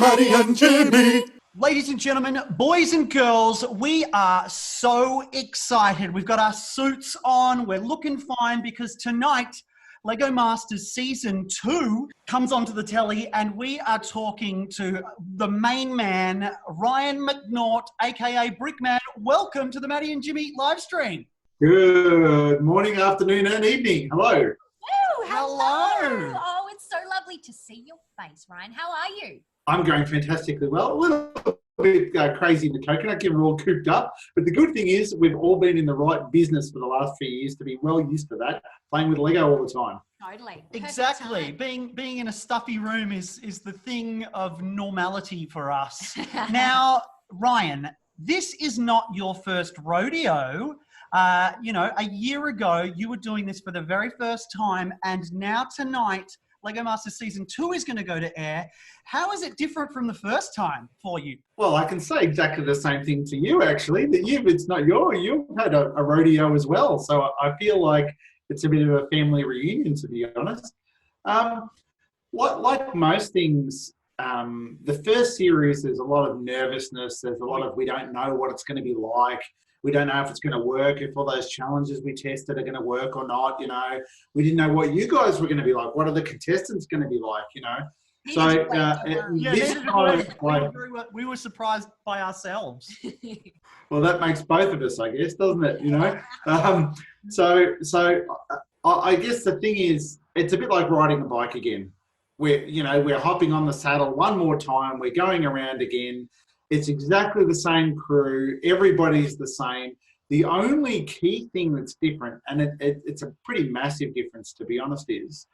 Maddie and Jimmy. Ladies and gentlemen, boys and girls, we are so excited. We've got our suits on. We're looking fine because tonight, Lego Masters Season 2 comes onto the telly and we are talking to the main man, Ryan McNaught, aka Brickman. Welcome to the Maddie and Jimmy live stream. Good morning, afternoon and evening. Hello. Woo, Hello. Oh, it's so lovely to see your face, Ryan. How are you? I'm going fantastically well. A little bit crazy in the coconut, getting all cooped up. But the good thing is we've all been in the right business for the last few years to be well used to that, playing with Lego all the time. Totally. Exactly. Being in a stuffy room is the thing of normality for us. Now, Ryan, this is not your first rodeo. A year ago, you were doing this for the very first time, and now tonight, Lego Masters Season 2 is going to go to air. How is it different from the first time for you? Well, I can say exactly the same thing to you, actually. That you've had a rodeo as well. So I feel like it's a bit of a family reunion, to be honest. Like most things, the first series, there's a lot of nervousness. There's a lot of, we don't know what it's going to be like. We don't know if it's going to work, if all those challenges we tested are going to work or not, We didn't know what you guys were going to be like. What are the contestants going to be like, So this time, we were surprised by ourselves. well, that makes both of us, I guess, doesn't it? So I guess the thing is, it's a bit like riding a bike again. We're hopping on the saddle one more time. We're going around again. It's exactly the same crew. Everybody's the same. The only key thing that's different, and it's a pretty massive difference, to be honest, is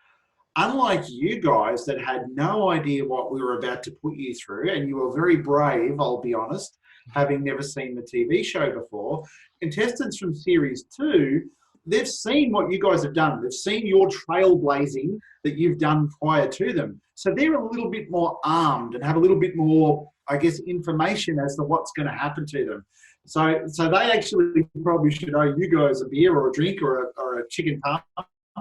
unlike you guys that had no idea what we were about to put you through, and you were very brave, I'll be honest, having never seen the TV show before, contestants from Series 2, they've seen what you guys have done. They've seen your trailblazing that you've done prior to them. So they're a little bit more armed and have a little bit more, I guess, information as to what's going to happen to them. So they actually probably should owe you guys a beer or a drink or a chicken parma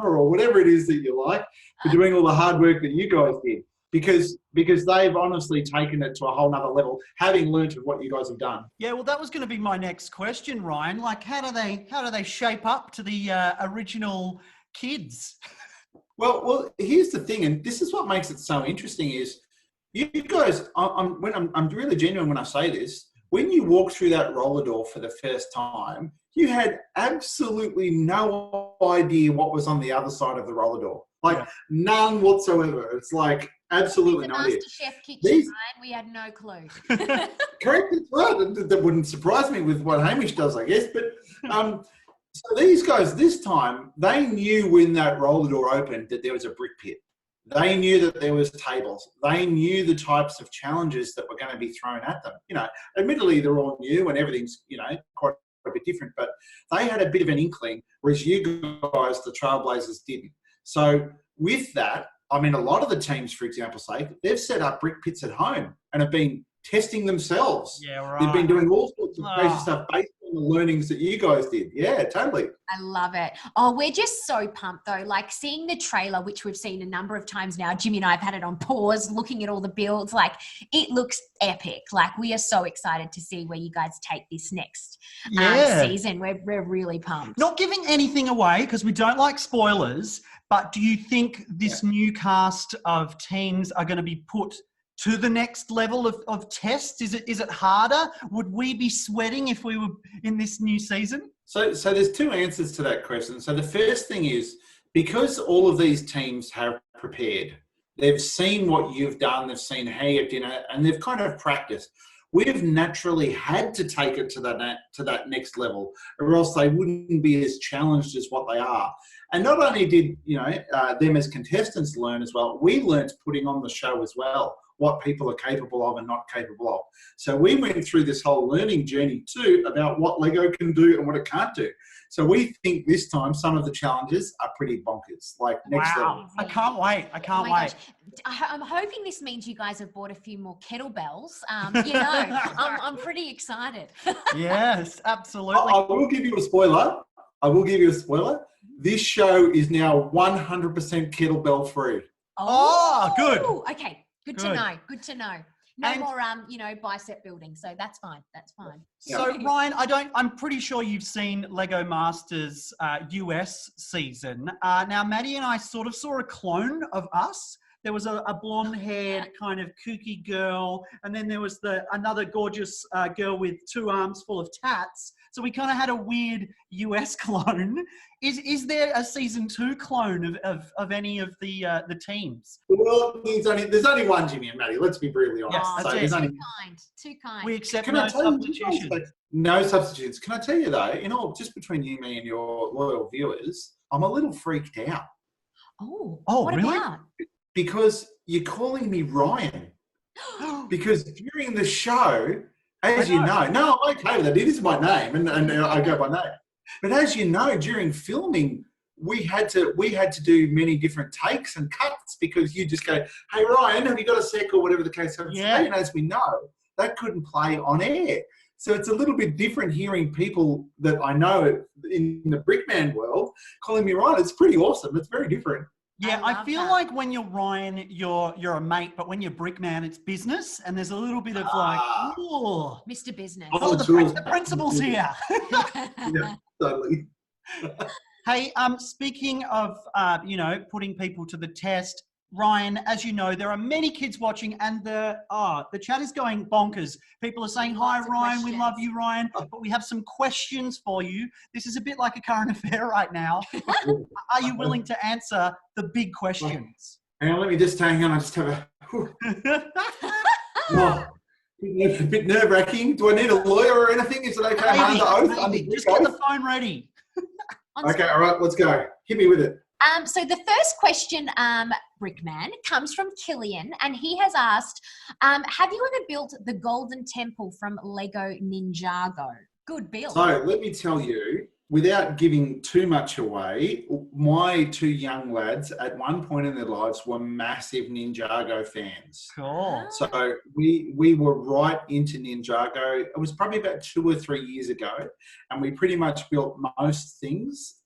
or whatever it is that you like for doing all the hard work that you guys did. Because they've honestly taken it to a whole nother level, having learnt of what you guys have done. Yeah, well, that was going to be my next question, Ryan. Like, how do they shape up to the original kids? Well, here's the thing, and this is what makes it so interesting is you guys. I'm really genuine when I say this. When you walk through that roller door for the first time, you had absolutely no idea what was on the other side of the roller door. None whatsoever. It's like absolutely no idea. The MasterChef kitchen, we had no clue. Correct, that's right. That wouldn't surprise me with what Hamish does, I guess. But so these guys, this time, they knew when that roller door opened that there was a brick pit. They knew that there was tables. They knew the types of challenges that were going to be thrown at them. Admittedly, they're all new and everything's, quite a bit different, but they had a bit of an inkling, whereas you guys, the Trailblazers, didn't. So with that, a lot of the teams, for example's sake, they've set up brick pits at home and have been testing themselves. Yeah, right. They've been doing all sorts of crazy stuff based on the learnings that you guys did. Yeah, totally. I love it. Oh, we're just so pumped though. Like seeing the trailer, which we've seen a number of times now. Jimmy and I have had it on pause, looking at all the builds. Like it looks epic. Like we are so excited to see where you guys take this next season. We're really pumped. Not giving anything away because we don't like spoilers, but do you think this new cast of teams are going to be put to the next level of tests? Is it harder? Would we be sweating if we were in this new season? So there's two answers to that question. So the first thing is, because all of these teams have prepared, they've seen what you've done, they've seen how you've done it, and they've kind of practiced. We've naturally had to take it to that next level, or else they wouldn't be as challenged as what they are. And not only did them as contestants learn as well, we learnt putting on the show as well what people are capable of and not capable of. So we went through this whole learning journey too about what Lego can do and what it can't do. So we think this time some of the challenges are pretty bonkers, like next level. I can't wait. Gosh. I'm hoping this means you guys have bought a few more kettlebells. I'm pretty excited. Yes, absolutely. I will give you a spoiler. This show is now 100% kettlebell free. Oh, good. Okay. Good to know. No And- more, bicep building. So that's fine. That's fine. So Ryan, I'm pretty sure you've seen Lego Masters US season. Now Maddie and I sort of saw a clone of us. There was a blonde-haired kind of kooky girl, and then there was another gorgeous girl with 2 arms full of tats. So we kind of had a weird US clone. Is there a season 2 clone of any of the teams? Well, there's only one Jimmy and Maddie. Let's be brutally honest. Yes, that's so it. there's only Too kind. We accept Can no I tell you, substitutions. no substitutes. Can I tell you though, just between you, me, and your loyal viewers, I'm a little freaked out Oh, Oh, what really? about? because you're calling me Ryan. Because during the show, as you know, no, I'm okay with it. It is my name, and I go by name. But as you know, during filming, we had to do many different takes and cuts because you just go, "Hey Ryan, have you got a sec?" or whatever the case happens to be. And as we know, that couldn't play on air. So it's a little bit different hearing people that I know in the Brickman world calling me Ryan. It's pretty awesome. It's very different. Yeah, I I love feel that. like when you're Ryan, you're a mate, but when you're Brickman, it's business, and there's a little bit of like, ooh, Mr. Business. Oh, the principal's here. Yeah, totally. Hey, speaking of putting people to the test, Ryan, as you know, there are many kids watching, and the chat is going bonkers. People are saying, "Hi, Lots of Ryan, we love questions. you, Ryan," but we have some questions for you. This is a bit like a current affair right now. Are you willing to answer the big questions? Hang on, let me just hang on. I just have a. Oh, a bit nerve-wracking. Do I need a lawyer or anything? Is it okay? I'm under oath. Under Maybe. Just big get the oath? phone ready. Okay, all right, let's go. Hit me with it. So the first question, Brickman, comes from Killian, and he has asked, have you ever built the Golden Temple from Lego Ninjago? Good build. So let me tell you, without giving too much away, my 2 young lads at one point in their lives were massive Ninjago fans. Cool. So we were right into Ninjago. It was probably about 2 or 3 years ago, and we pretty much built most things,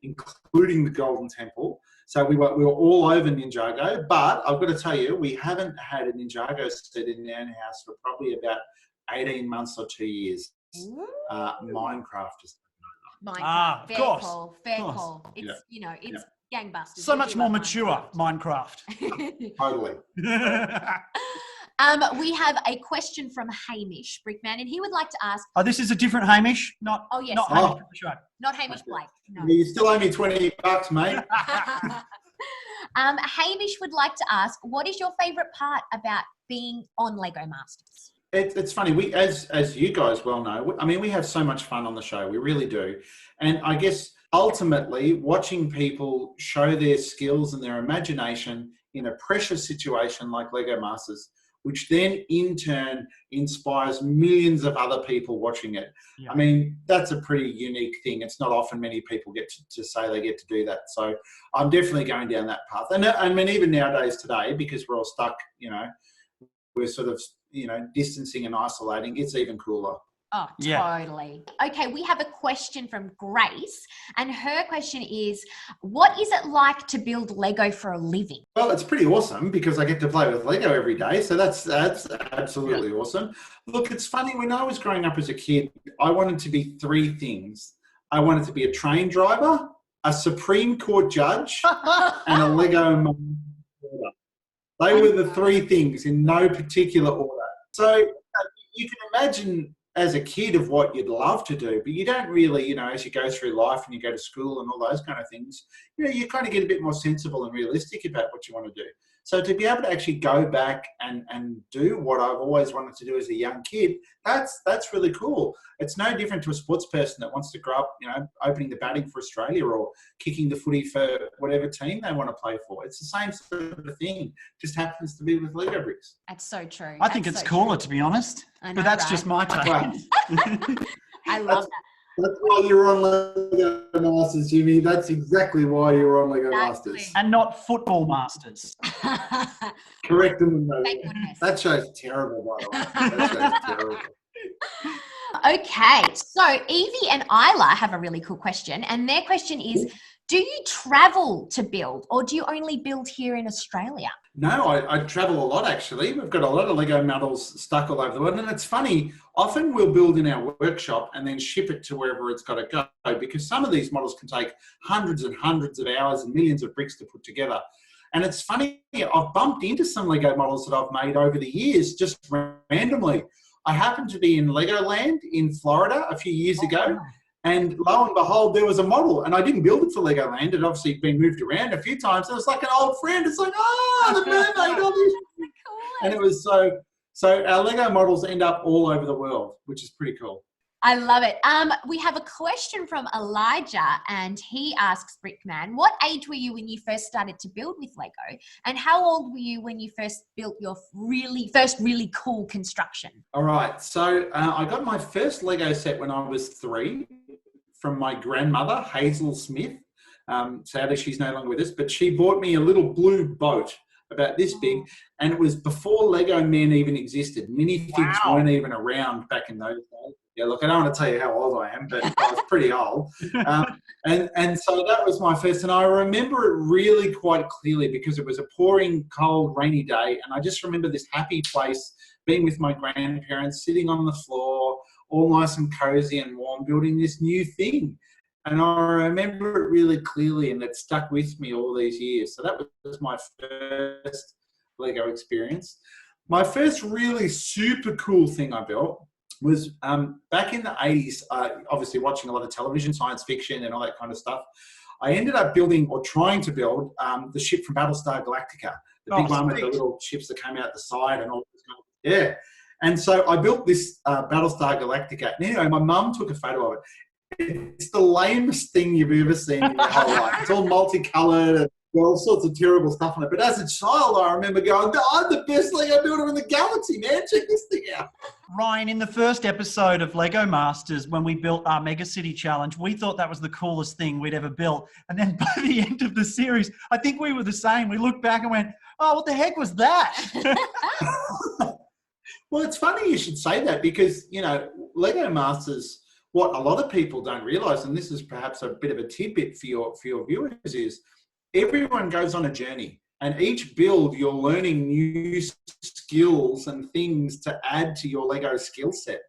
including the Golden Temple. So we were all over Ninjago. But I've got to tell you, we haven't had a Ninjago set in our house for probably about 18 months or 2 years. Minecraft is. Minecraft. of Fair course, call. Fair of course. call. It's, it's gangbusters. So We much do more love mature, Minecraft. Totally. We have a question from Hamish Brickman, and he would like to ask. Oh, this is a different Hamish, not Oh yes, not Oh. Hamish from the show. not Hamish Blake. No. You still owe me $20, mate. Hamish would like to ask, what is your favourite part about being on Lego Masters? It's funny. We, as you guys well know, I mean, we have so much fun on the show. We really do. And I guess ultimately, watching people show their skills and their imagination in a pressure situation like Lego Masters, which then in turn inspires millions of other people watching it. Yeah. I mean, that's a pretty unique thing. It's not often many people get to say they get to do that. So I'm definitely going down that path. And I mean, even nowadays today, because we're all stuck, we're sort of, distancing and isolating, it's even cooler. Oh, Yeah. totally. Okay, we have a question from Grace, and her question is, what is it like to build Lego for a living? Well, it's pretty awesome because I get to play with Lego every day. So that's absolutely awesome. Look, it's funny. When I was growing up as a kid, I wanted to be 3 things. I wanted to be a train driver, a Supreme Court judge, and a Lego man. They were the 3 things in no particular order. So you can imagine as a kid of what you'd love to do, but you don't really, as you go through life and you go to school and all those kind of things, you kind of get a bit more sensible and realistic about what you want to do. So to be able to actually go back and do what I've always wanted to do as a young kid, that's really cool. It's no different to a sports person that wants to grow up, opening the batting for Australia or kicking the footy for whatever team they want to play for. It's the same sort of thing, just happens to be with Lego bricks. That's so true. I think it's cooler, to be honest. I know, But that's right? just my take. Wow. I love That's why you're on Lego Masters, Jimmy. That's exactly why you're on Lego Exactly. Masters. And not football masters. that. Correct them. Thank goodness. That show's terrible, by the way. That show's terrible. Okay, so Evie and Isla have a really cool question, and their question is, Do you travel to build, or do you only build here in Australia? No, I travel a lot actually. We've got a lot of Lego models stuck all over the world. And it's funny, often we'll build in our workshop and then ship it to wherever it's got to go, because some of these models can take hundreds and hundreds of hours and millions of bricks to put together. And it's funny, I've bumped into some Lego models that I've made over the years just randomly. I happened to be in Legoland in Florida a few years ago. And lo and behold, there was a model, and I didn't build it for Legoland. It had obviously been moved around a few times. It was like an old friend. It's like, oh, the mermaid, all this. And it was so our Lego models end up all over the world, which is pretty cool. I love it. We have a question from Elijah, and he asks Brickman, what age were you when you first started to build with Lego? And how old were you when you first built your first really cool construction? All right. So I got my first Lego set when I was 3 from my grandmother, Hazel Smith. Sadly, she's no longer with us, but she bought me a little blue boat about this big, and it was before Lego Men even existed. Minifigs weren't even around back in those days. Yeah, look, I don't want to tell you how old I am, but I was pretty old. And so that was my first, and I remember it really quite clearly because it was a pouring, cold, rainy day, and I just remember this happy place, being with my grandparents, sitting on the floor, all nice and cozy and warm, building this new thing. And I remember it really clearly, and it stuck with me all these years. So that was my first Lego experience. My first really super cool thing I built was back in the 80s, obviously watching a lot of television, science fiction and all that kind of stuff. I ended up building, or trying to build, the ship from Battlestar Galactica, the big one with the little ships that came out the side and all this kind of, yeah. And so I built this Battlestar Galactica. And anyway, my mum took a photo of it. It's the lamest thing you've ever seen in your whole life. It's all multicolored and all sorts of terrible stuff on it. But as a child, I remember going, I'm the best Lego builder in the galaxy, man. Check this thing out. Ryan, in the first episode of Lego Masters, when we built our Mega City Challenge, we thought that was the coolest thing we'd ever built. And then by the end of the series, I think we were the same. We looked back and went, oh, what the heck was that? Well, it's funny you should say that because, you know, Lego Masters, what a lot of people don't realise, and this is perhaps a bit of a tidbit for your viewers, is everyone goes on a journey, and each build you're learning new skills and things to add to your Lego skill set,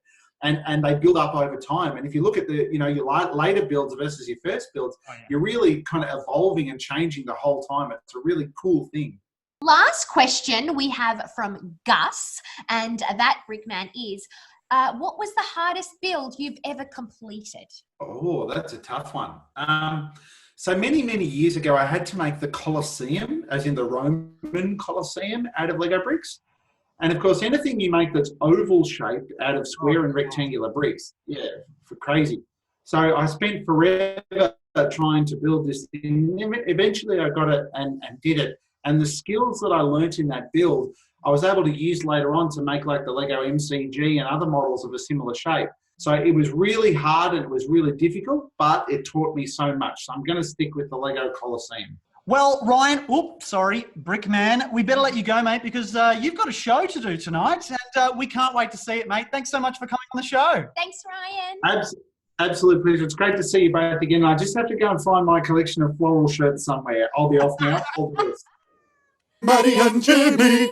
and they build up over time. And if you look at the, you know, your later builds versus your first builds, you're really kind of evolving and changing the whole time. It's a really cool thing. Last question we have from Gus, and that Brickman is, what was the hardest build you've ever completed? Oh, that's a tough one. So many, many years ago, I had to make the Colosseum, as in the Roman Colosseum, out of Lego bricks. And of course, anything you make that's oval shaped out of square and rectangular bricks, yeah, for crazy. So I spent forever trying to build this thing. Eventually, I got it and did it. And the skills that I learnt in that build, I was able to use later on to make like the Lego MCG and other models of a similar shape. So it was really hard and it was really difficult, but it taught me so much. So I'm going to stick with the Lego Colosseum. Well, Ryan, Brickman, we better let you go, mate, because you've got a show to do tonight, and we can't wait to see it, mate. Thanks so much for coming on the show. Thanks, Ryan. Absolute pleasure. It's great to see you both again. I just have to go and find my collection of floral shirts somewhere. I'll be off now. All the best. Maddie and Jimmy.